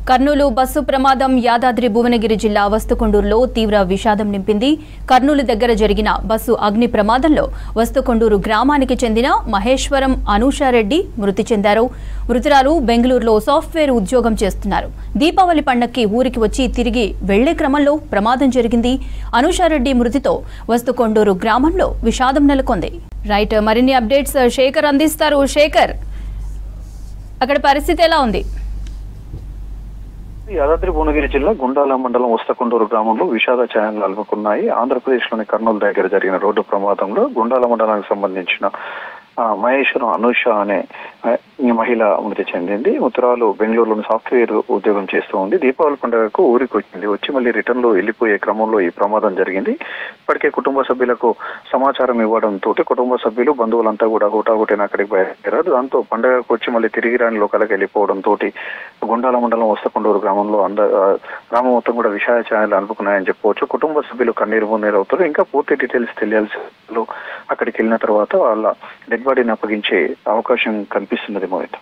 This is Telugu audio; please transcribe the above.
కర్నూలు బస్సు ప్రమాదం యాదాద్రి భువనగిరి జిల్లా వస్తుకొండూరులో తీవ్ర విషాదం నింపింది. కర్నూలు దగ్గర జరిగిన బస్సు అగ్ని ప్రమాదంలో వస్తుకొండూరు గ్రామానికి చెందిన మహేశ్వరం అనూషారెడ్డి మృతి చెందారు. మృతురాలు బెంగళూరులో సాఫ్ట్వేర్ ఉద్యోగం చేస్తున్నారు. దీపావళి పండగకి ఊరికి వచ్చి తిరిగి వెళ్లే క్రమంలో ప్రమాదం జరిగింది. అనూషారెడ్డి మృతితో వస్తుకొండూరు గ్రామంలో విషాదం నెలకొంది. రైట్, మరిన్ని అప్డేట్స్ శేఖర్ అందిస్తారు. శేఖర్, అక్కడ పరిస్థితి ఎలా ఉంది? యాదాద్రి భువనగిరి జిల్లా గుండాల మండలం వస్తకొండూరు గ్రామంలో విషాద ఛాయలు అలుముకున్నాయి. ఆంధ్రప్రదేశ్లోని కర్నూలు దగ్గర జరిగిన రోడ్డు ప్రమాదంలో గుండాల మండలానికి సంబంధించిన మహేశ్వరం అనూష అనే మహిళ మృతి చెందింది. ఉత్తరాలు బెంగళూరులోని సాఫ్ట్వేర్ ఉద్యోగం చేస్తూ ఉంది. దీపావళి పండుగకు ఊరికి వచ్చి మళ్ళీ రిటర్న్ లో వెళ్లిపోయే క్రమంలో ఈ ప్రమాదం జరిగింది. ఇప్పటికే కుటుంబ సభ్యులకు సమాచారం ఇవ్వడంతో కుటుంబ సభ్యులు బంధువులంతా కూడా హుటాహుటిన అక్కడికి బయలుదేరారు. దాంతో పండుగకు వచ్చి మళ్ళీ తిరిగి రాని లోకాలకు వెళ్లిపోవడంతో గుండాల మండలం వస్తకొండూరు గ్రామంలో గ్రామం మొత్తం కూడా విషాద ఛాయలు అనుకున్నాయని చెప్పవచ్చు. కుటుంబ సభ్యులు కన్నీరు మున్నీరు అవుతారు. ఇంకా పూర్తి డీటెయిల్స్ తెలియాల్సి అక్కడికి వెళ్ళిన తర్వాత వాళ్ళ డెడ్ బాడీని అప్పగించే అవకాశం కనిపిస్తున్నది మోహిత్.